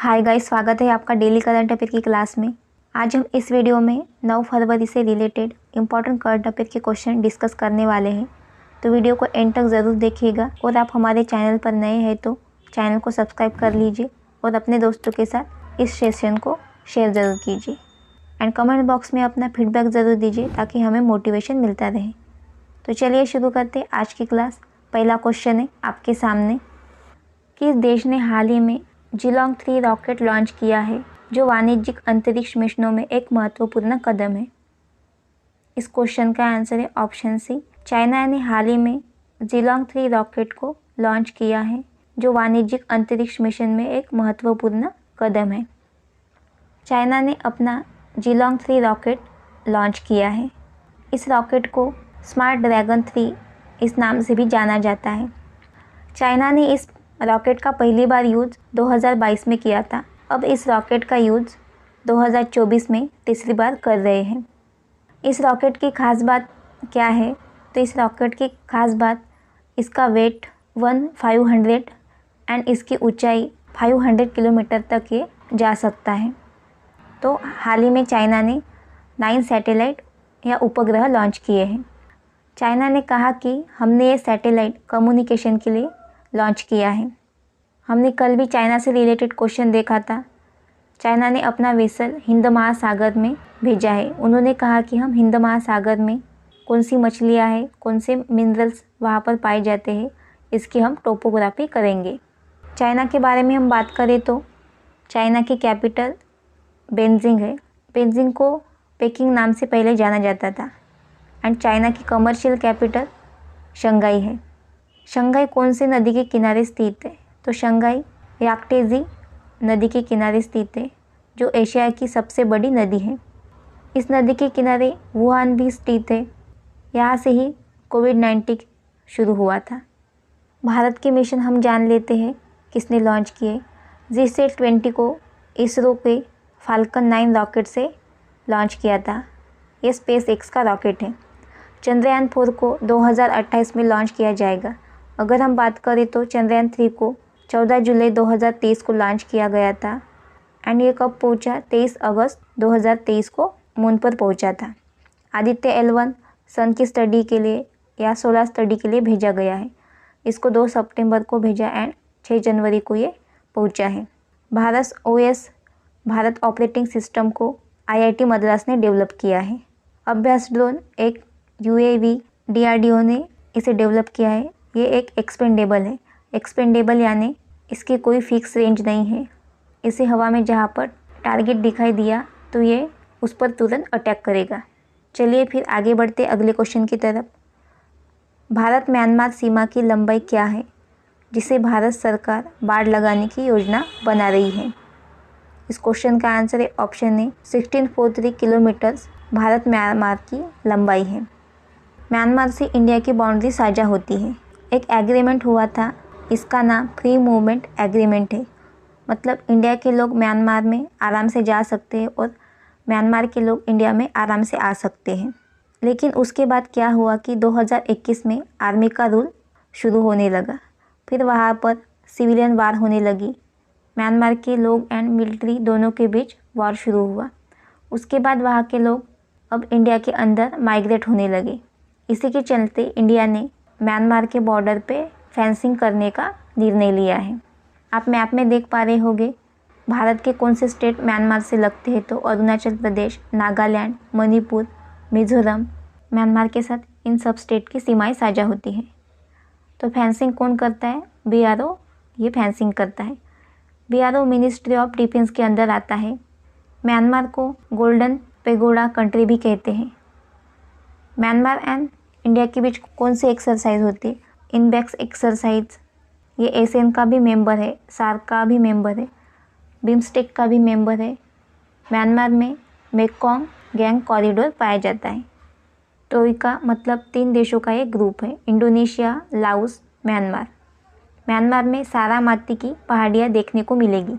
Hi guys, स्वागत है आपका डेली करंट अफेयर की क्लास में। आज हम इस वीडियो में 9 फरवरी से रिलेटेड इंपॉर्टेंट करंट अफेयर के क्वेश्चन डिस्कस करने वाले हैं। तो वीडियो को एंड तक ज़रूर देखिएगा और आप हमारे चैनल पर नए हैं तो चैनल को सब्सक्राइब कर लीजिए और अपने दोस्तों के साथ इस सेशन को शेयर ज़रूर कीजिए एंड कमेंट बॉक्स में अपना फीडबैक ज़रूर दीजिए ताकि हमें मोटिवेशन मिलता रहे। तो चलिए शुरू करते हैं आज की क्लास। पहला क्वेश्चन है आपके सामने, किस देश ने हाल ही में जिलोंग 3 रॉकेट लॉन्च किया है जो वाणिज्यिक अंतरिक्ष मिशनों में एक महत्वपूर्ण कदम है। इस क्वेश्चन का आंसर है ऑप्शन सी, चाइना ने हाल ही में जिलोंग 3 रॉकेट को लॉन्च किया है जो वाणिज्यिक अंतरिक्ष मिशन में एक महत्वपूर्ण कदम है। चाइना ने अपना जिलोंग 3 रॉकेट लॉन्च किया है। इस रॉकेट को स्मार्ट ड्रैगन 3 इस नाम से भी जाना जाता है। चाइना ने इस रॉकेट का पहली बार यूज़ 2022 में किया था। अब इस रॉकेट का यूज़ 2024 में तीसरी बार कर रहे हैं। इस रॉकेट की खास बात क्या है? तो इस रॉकेट की खास बात इसका वेट 1500 एंड इसकी ऊंचाई 500 किलोमीटर तक ये जा सकता है। तो हाल ही में चाइना ने 9 सैटेलाइट या उपग्रह लॉन्च किए हैं। चाइना ने कहा कि हमने ये सैटेलाइट कम्युनिकेशन के लिए लॉन्च किया है। हमने कल भी चाइना से रिलेटेड क्वेश्चन देखा था। चाइना ने अपना वेसल हिंद महासागर में भेजा है। उन्होंने कहा कि हम हिंद महासागर में कौन सी मछलियाँ हैं, कौन से मिनरल्स वहाँ पर पाए जाते हैं, इसकी हम टोपोग्राफी करेंगे। चाइना के बारे में हम बात करें तो चाइना की कैपिटल बेजिंग है। बेजिंग को पेकिंग नाम से पहले जाना जाता था एंड चाइना की कमर्शियल कैपिटल शंघाई है। शंघाई कौन सी नदी के किनारे स्थित है? तो शंघाई याक्टेजी नदी के किनारे स्थित है जो एशिया की सबसे बड़ी नदी है। इस नदी के किनारे वुहान भी स्थित है। यहाँ से ही कोविड-19 शुरू हुआ था। भारत के मिशन हम जान लेते हैं किसने लॉन्च किए। GSAT-20 को इसरो के फाल्कन 9 रॉकेट से लॉन्च किया था। ये SpaceX का रॉकेट है। चंद्रयान 4 को 2028 में लॉन्च किया जाएगा। अगर हम बात करें तो चंद्रयान 3 को 14 जुलाई 2023 को लॉन्च किया गया था एंड ये कब पहुंचा? 23 अगस्त 2023 को मून पर पहुंचा था। आदित्य L1 सन की स्टडी के लिए या सोलर स्टडी के लिए भेजा गया है। इसको 2 सितंबर को भेजा एंड 6 जनवरी को ये पहुंचा है। Bharat OS Bharat operating system को IIT मद्रास ने डेवलप किया है। अभ्यास ड्रोन एक UAV DRDO ने इसे डेवलप किया है। ये एक एक्सपेंडेबल है। एक्सपेंडेबल यानी इसकी कोई फिक्स रेंज नहीं है। इसे हवा में जहाँ पर टारगेट दिखाई दिया तो ये उस पर तुरंत अटैक करेगा। चलिए फिर आगे बढ़ते अगले क्वेश्चन की तरफ। भारत म्यांमार सीमा की लंबाई क्या है जिसे भारत सरकार बाड़ लगाने की योजना बना रही है? इस क्वेश्चन का आंसर है option A, 1643 kilometre Bharat Myanmar की लंबाई है। म्यांमार से इंडिया की बाउंड्री साझा होती है। एक एग्रीमेंट हुआ था, इसका नाम फ्री मूवमेंट एग्रीमेंट है। मतलब इंडिया के लोग म्यांमार में आराम से जा सकते हैं और म्यांमार के लोग इंडिया में आराम से आ सकते हैं। लेकिन उसके बाद क्या हुआ कि 2021 में आर्मी का रूल शुरू होने लगा। फिर वहाँ पर सिविलियन वार होने लगी। म्यांमार के लोग एंड मिलिट्री दोनों के बीच वार शुरू हुआ। उसके बाद वहाँ के लोग अब इंडिया के अंदर माइग्रेट होने लगे। इसी के चलते इंडिया ने म्यांमार के बॉर्डर पे फेंसिंग करने का निर्णय लिया है। आप मैप में देख पा रहे होंगे भारत के कौन से स्टेट म्यांमार से लगते हैं। तो अरुणाचल प्रदेश, नागालैंड, मणिपुर, मिजोरम म्यांमार के साथ इन सब स्टेट की सीमाएं साझा होती हैं। तो फेंसिंग कौन करता है? BRO ये फेंसिंग करता है। BRO मिनिस्ट्री ऑफ डिफेंस के अंदर आता है। म्यांमार को गोल्डन पेगोडा कंट्री भी कहते हैं। म्यांमार एंड इंडिया के बीच कौन सी एक्सरसाइज होती है? इनबैक्स एक्सरसाइज। ये ASEAN का भी मेंबर है, सार्क का भी मेंबर है, बिम्स्टेक का भी मेंबर है। म्यांमार में मेकोंग गैंग कॉरिडोर पाया जाता है। ट्रोइका मतलब 3 देशों का एक ग्रुप है, इंडोनेशिया, लाओस, म्यांमार। म्यांमार में सारामाती की पहाड़ियाँ देखने को मिलेगी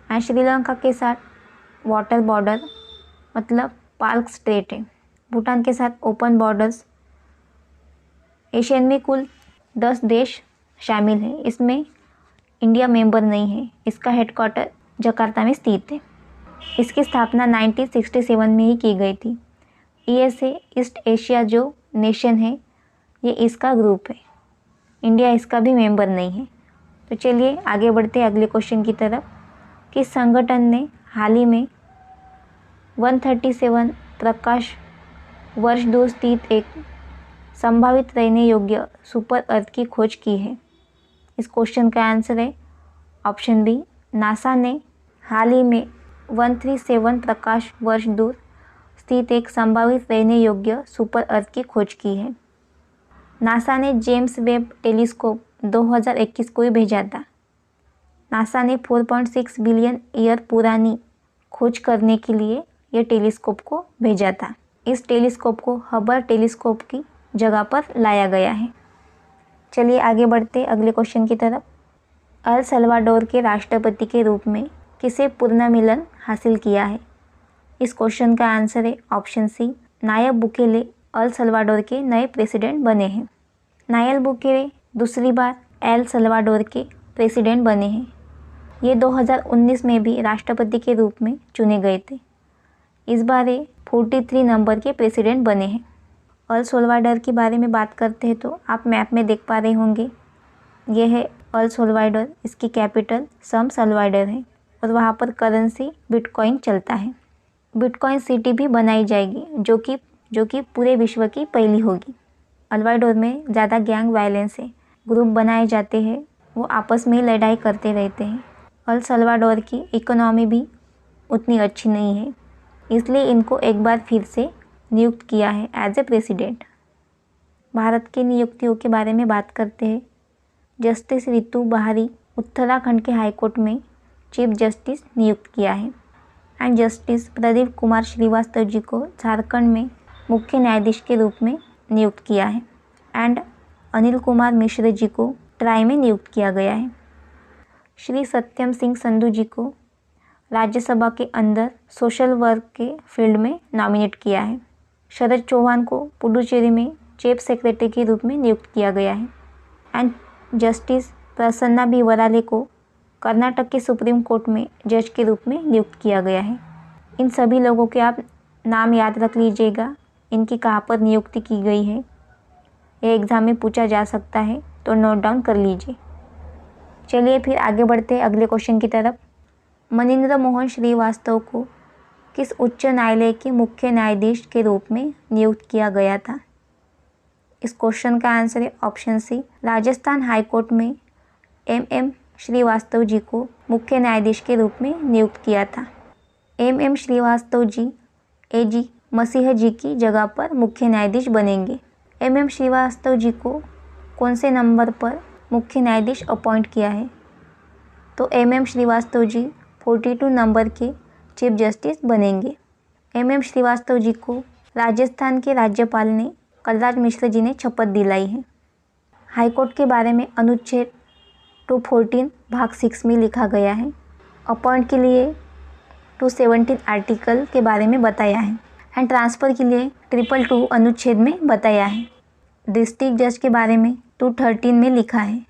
और श्रीलंका के साथ वाटर बॉर्डर मतलब पाल्क स्ट्रेट है। भूटान के साथ ओपन बॉर्डर्स। एशियन में कुल 10 देश शामिल हैं। इसमें इंडिया मेंबर नहीं है। इसका हेडक्वार्टर जकार्ता में स्थित है। इसकी स्थापना 1967 में ही की गई थी। ईएसए ईस्ट एशिया जो नेशन है ये इसका ग्रुप है। इंडिया इसका भी मेंबर नहीं है। तो चलिए आगे बढ़ते हैं अगले क्वेश्चन की तरफ। किस संगठन ने हाल ही में 137 प्रकाश वर्ष दूर स्थित एक संभावित रहने योग्य सुपर अर्थ की खोज की है? इस क्वेश्चन का आंसर है ऑप्शन बी, नासा ने हाल ही में 137 प्रकाश वर्ष दूर स्थित एक संभावित रहने योग्य सुपर अर्थ की खोज की है। नासा ने जेम्स वेब टेलीस्कोप 2021 को ही भेजा था। नासा ने 4.6 बिलियन ईयर पुरानी खोज करने के लिए यह टेलीस्कोप को भेजा था। इस टेलीस्कोप को हबल टेलीस्कोप की जगह पर लाया गया है। चलिए आगे बढ़ते अगले क्वेश्चन की तरफ। अल सल्वाडोर के राष्ट्रपति के रूप में किसे पुनर्मिलन हासिल किया है? इस क्वेश्चन का आंसर है option C, Nayib Bukele El Salvador के नए प्रेसिडेंट बने हैं। नायब बुकेले दूसरी बार एल सल्वाडोर के प्रेसिडेंट बने हैं। ये 2019 में भी राष्ट्रपति के रूप में चुने गए थे। इस बार ये 43 नंबर के प्रेसिडेंट बने हैं। अल सल्वाडोर के बारे में बात करते हैं तो आप मैप में देख पा रहे होंगे, यह है अल सल्वाडोर। इसकी कैपिटल सन सल्वाडोर है और वहाँ पर करेंसी बिटकॉइन चलता है। बिटकॉइन सिटी भी बनाई जाएगी जो कि पूरे विश्व की पहली होगी। सल्वाडोर में ज़्यादा गैंग वायलेंस है, ग्रुप बनाए जाते हैं, वो आपस में ही लड़ाई करते रहते हैं। अल सल्वाडोर की इकोनॉमी भी उतनी अच्छी नहीं है, इसलिए इनको एक बार फिर से नियुक्त किया है एज ए प्रेसिडेंट। भारत की नियुक्तियों के बारे में बात करते हैं। जस्टिस रितु बहारी उत्तराखंड के हाईकोर्ट में चीफ जस्टिस नियुक्त किया है। एंड जस्टिस प्रदीप कुमार श्रीवास्तव जी को झारखंड में मुख्य न्यायाधीश के रूप में नियुक्त किया है। एंड अनिल कुमार मिश्र जी को ट्राई में नियुक्त किया गया है। श्री सत्यम सिंह संधू जी को राज्यसभा के अंदर सोशल वर्क के फील्ड में नॉमिनेट किया है। शरद चौहान को पुडुचेरी में चीफ सेक्रेटरी के रूप में नियुक्त किया गया है। एंड जस्टिस प्रसन्ना बी वराले को कर्नाटक के सुप्रीम कोर्ट में जज के रूप में नियुक्त किया गया है। इन सभी लोगों के आप नाम याद रख लीजिएगा, इनकी कहाँ पर नियुक्ति की गई है, यह एग्ज़ाम में पूछा जा सकता है, तो नोट डाउन कर लीजिए। चलिए फिर आगे बढ़ते हैं अगले क्वेश्चन की तरफ। मनिंद्र मोहन श्रीवास्तव को किस उच्च न्यायालय के मुख्य न्यायाधीश के रूप में नियुक्त किया गया था? इस क्वेश्चन का आंसर है ऑप्शन सी, राजस्थान हाईकोर्ट में एम श्रीवास्तव जी को मुख्य न्यायाधीश के रूप में नियुक्त किया था। एम श्रीवास्तव जी एजी मसीह जी की जगह पर मुख्य न्यायाधीश बनेंगे। एम श्रीवास्तव जी को कौन से नंबर पर मुख्य न्यायाधीश अपॉइंट किया है? तो एम श्रीवास्तव जी 42 नंबर के चीफ जस्टिस बनेंगे। एम श्रीवास्तव जी को राजस्थान के राज्यपाल ने कलराज मिश्र जी ने शपथ दिलाई है। हाईकोर्ट के बारे में अनुच्छेद 214 भाग 6 में लिखा गया है। अपॉइंट के लिए 217 आर्टिकल के बारे में बताया है। एंड ट्रांसफ़र के लिए 222 अनुच्छेद में बताया है। डिस्ट्रिक्ट जज के बारे में 213 में लिखा है।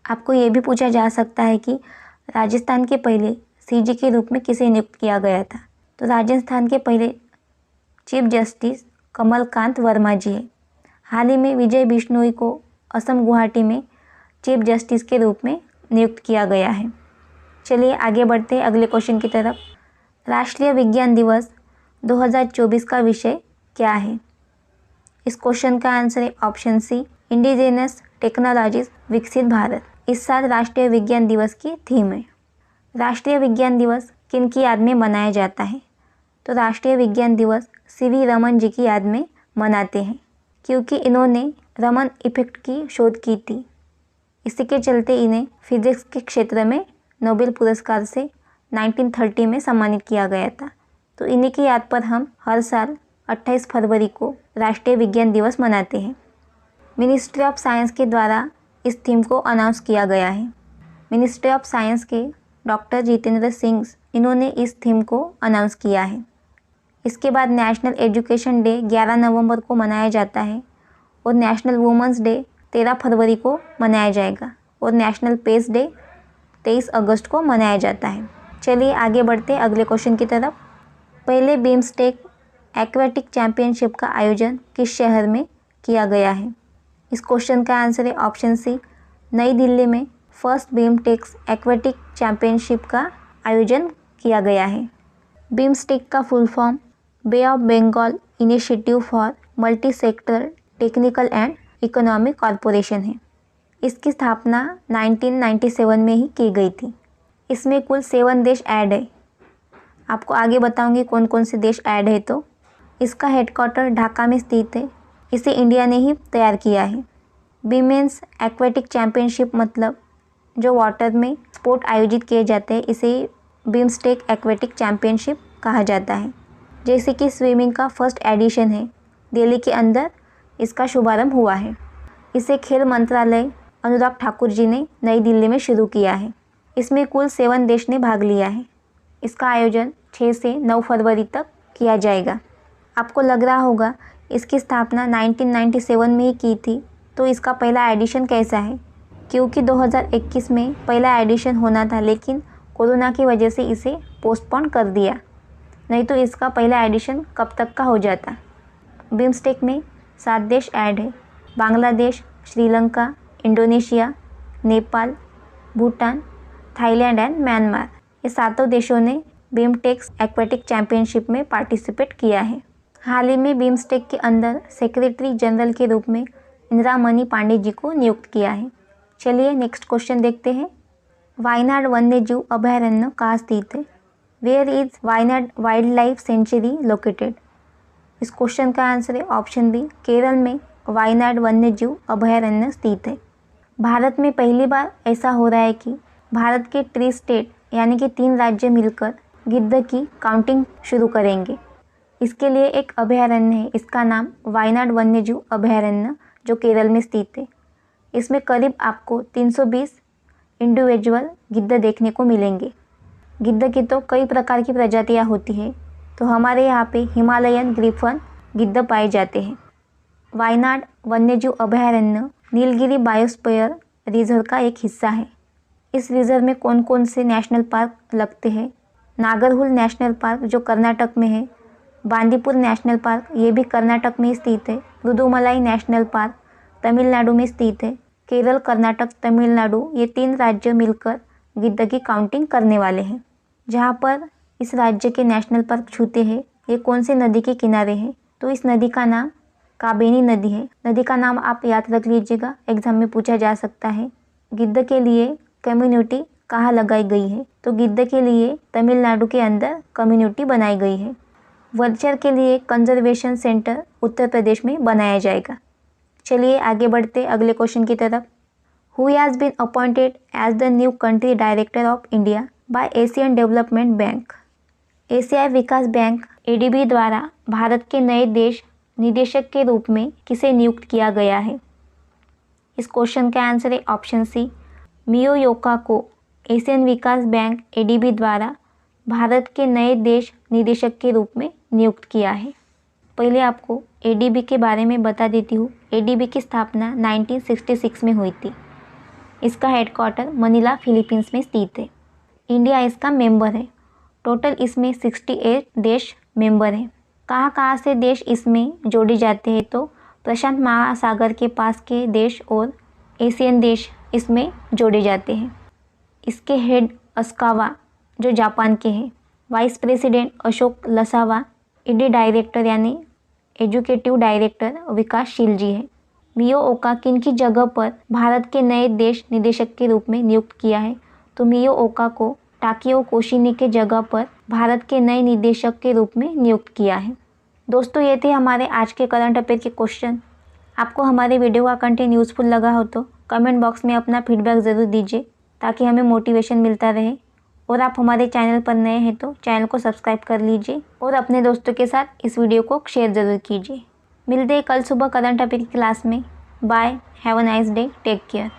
आपको ये भी पूछा जा सकता है कि राजस्थान के पहले सीजी के रूप में किसे नियुक्त किया गया था? तो राजस्थान के पहले चीफ जस्टिस कमलकांत वर्मा जी है। हाल ही में विजय बिश्नोई को असम गुवाहाटी में चीफ जस्टिस के रूप में नियुक्त किया गया है। चलिए आगे बढ़ते हैं अगले क्वेश्चन की तरफ। राष्ट्रीय विज्ञान दिवस 2024 का विषय क्या है? इस क्वेश्चन का आंसर है ऑप्शन सी, इंडिजिनस टेक्नोलॉजीज विकसित भारत। इस साल राष्ट्रीय विज्ञान दिवस की थीम है। राष्ट्रीय विज्ञान दिवस किन की याद में मनाया जाता है? तो राष्ट्रीय विज्ञान दिवस सीवी रमन जी की याद में मनाते हैं, क्योंकि इन्होंने रमन इफेक्ट की शोध की थी। इसी के चलते इन्हें फिजिक्स के क्षेत्र में नोबेल पुरस्कार से 1930 में सम्मानित किया गया था। तो इन्हीं की याद पर हम हर साल 28 फरवरी को राष्ट्रीय विज्ञान दिवस मनाते हैं। मिनिस्ट्री ऑफ साइंस के द्वारा इस थीम को अनाउंस किया गया है। मिनिस्ट्री ऑफ साइंस के डॉक्टर जितेंद्र सिंह इन्होंने इस थीम को अनाउंस किया है। इसके बाद नेशनल एजुकेशन डे 11 नवंबर को मनाया जाता है और नेशनल वुमेंस डे 13 फरवरी को मनाया जाएगा और नेशनल पेस डे 23 अगस्त को मनाया जाता है। चलिए आगे बढ़ते हैं अगले क्वेश्चन की तरफ। पहले बिम्स्टेक एक्वेटिक चैंपियनशिप का आयोजन किस शहर में किया गया है? इस क्वेश्चन का आंसर है ऑप्शन सी, नई दिल्ली में फर्स्ट बिम्स्टेक एक्वेटिक चैंपियनशिप का आयोजन किया गया है। बिम्स्टेक का full form Bay of Bengal initiative for multi sector technical and economic corporation है। इसकी स्थापना 1997 में ही की गई थी। इसमें कुल 7 देश ऐड है। आपको आगे बताऊंगी कौन कौन से देश ऐड है। तो इसका हेडक्वार्टर ढाका में स्थित है। इसे इंडिया ने ही तैयार किया है। विमेंस एक्वेटिक चैंपियनशिप मतलब जो वाटर में स्पोर्ट आयोजित किए जाते हैं इसे बिम्स्टेक एक्वेटिक चैंपियनशिप कहा जाता है। जैसे कि स्विमिंग का फर्स्ट एडिशन है, दिल्ली के अंदर इसका शुभारंभ हुआ है। इसे खेल मंत्रालय अनुराग ठाकुर जी ने नई दिल्ली में शुरू किया है। इसमें कुल 7 देश ने भाग लिया है। इसका आयोजन 6 से 9 फरवरी तक किया जाएगा। आपको लग रहा होगा इसकी स्थापना 1997 में ही की थी, तो इसका पहला एडिशन कैसा है? क्योंकि 2021 में पहला एडिशन होना था, लेकिन कोरोना की वजह से इसे पोस्टपोन कर दिया, नहीं तो इसका पहला एडिशन कब तक का हो जाता। बिम्स्टेक में 7 देश ऐड है। Bangladesh, Sri Lanka, Indonesia, Nepal, Bhutan, Thailand and Myanmar, ये 7 देशों ने बिम्स्टेक एक्वेटिक चैंपियनशिप में पार्टिसिपेट किया है। हाल ही में बिम्स्टेक के अंदर सेक्रेटरी जनरल के रूप में इंदिरा मणि पांडे जी को नियुक्त किया है। चलिए नेक्स्ट क्वेश्चन देखते हैं। वायनाड वन्यजीव अभयारण्य कहाँ स्थित है? Where is Wayanad wildlife sanctuary located? इस क्वेश्चन का आंसर है ऑप्शन बी, केरल में वायनाड वन्यजीव अभयारण्य स्थित है। भारत में पहली बार ऐसा हो रहा है कि भारत के ट्री स्टेट यानी कि 3 राज्य मिलकर गिद्ध की काउंटिंग शुरू करेंगे। इसके लिए एक अभयारण्य है, इसका नाम वायनाड वन्यजीव अभयारण्य, जो केरल में स्थित है। इसमें करीब आपको 320 इंडिविजुअल गिद्ध देखने को मिलेंगे। गिद्ध की तो कई प्रकार की प्रजातियां होती है, तो हमारे यहाँ पे हिमालयन ग्रिफन गिद्ध पाए जाते हैं। वायनाड वन्यजीव अभयारण्य नीलगिरी बायोस्फीयर रिजर्व का एक हिस्सा है। इस रिजर्व में कौन कौन से नेशनल पार्क लगते हैं? नागरहुल नेशनल पार्क जो कर्नाटक में है, बांदीपुर नेशनल पार्क ये भी कर्नाटक में स्थित है, रुदुमलाई नेशनल पार्क तमिलनाडु में स्थित है। केरल, कर्नाटक, तमिलनाडु ये 3 राज्य मिलकर गिद्ध की काउंटिंग करने वाले हैं। जहाँ पर इस राज्य के नेशनल पार्क छूते हैं ये कौन से नदी के किनारे है? तो इस नदी का नाम काबेनी नदी है। नदी का नाम आप याद रख लीजिएगा, एग्जाम में पूछा जा सकता है। गिद्ध के लिए कम्युनिटी कहाँ लगाई गई है? तो गिद्ध के लिए तमिलनाडु के अंदर कम्युनिटी बनाई गई है। वल्चर के लिए कंजर्वेशन सेंटर उत्तर प्रदेश में बनाया जाएगा। चलिए आगे बढ़ते अगले क्वेश्चन की तरफ। Who has been appointed as the new country director of India by Asian Development Bank? एशियाई विकास बैंक एडीबी द्वारा भारत के नए देश निदेशक के रूप में किसे नियुक्त किया गया है? इस क्वेश्चन का आंसर है ऑप्शन सी, मियो योका को एशियन विकास बैंक एडीबी द्वारा भारत के नए देश निदेशक के रूप में नियुक्त किया है। पहले आपको एडीबी के बारे में बता देती हूँ। एडीबी की स्थापना 1966 में हुई थी। इसका हेडक्वार्टर मनीला, फिलीपींस में स्थित है। इंडिया इसका मेंबर है। टोटल इसमें 68 देश मेंबर हैं। कहाँ से देश इसमें जोड़े जाते हैं? तो प्रशांत महासागर के पास के देश और एशियन देश इसमें जोड़े जाते हैं। इसके हेड अस्कावा जो जापान के हैं, vice president Ashok Lasawa, ED director यानी एजुकेटिव डायरेक्टर विकासशील जी है। मियो ओका किन की जगह पर भारत के नए देश निदेशक के रूप में नियुक्त किया है? तो मियो ओका को टाकियो कोशिनी के जगह पर भारत के नए निदेशक के रूप में नियुक्त किया है। दोस्तों ये थे हमारे आज के करंट अफेयर के क्वेश्चन। आपको हमारे वीडियो का कंटेंट यूज़फुल लगा हो तो कमेंट बॉक्स में अपना फीडबैक ज़रूर दीजिए, ताकि हमें मोटिवेशन मिलता रहे। और आप हमारे चैनल पर नए हैं तो चैनल को सब्सक्राइब कर लीजिए और अपने दोस्तों के साथ इस वीडियो को शेयर ज़रूर कीजिए। मिलते हैं कल सुबह करंट अफेयर की क्लास में। Bye, have a nice day, take care.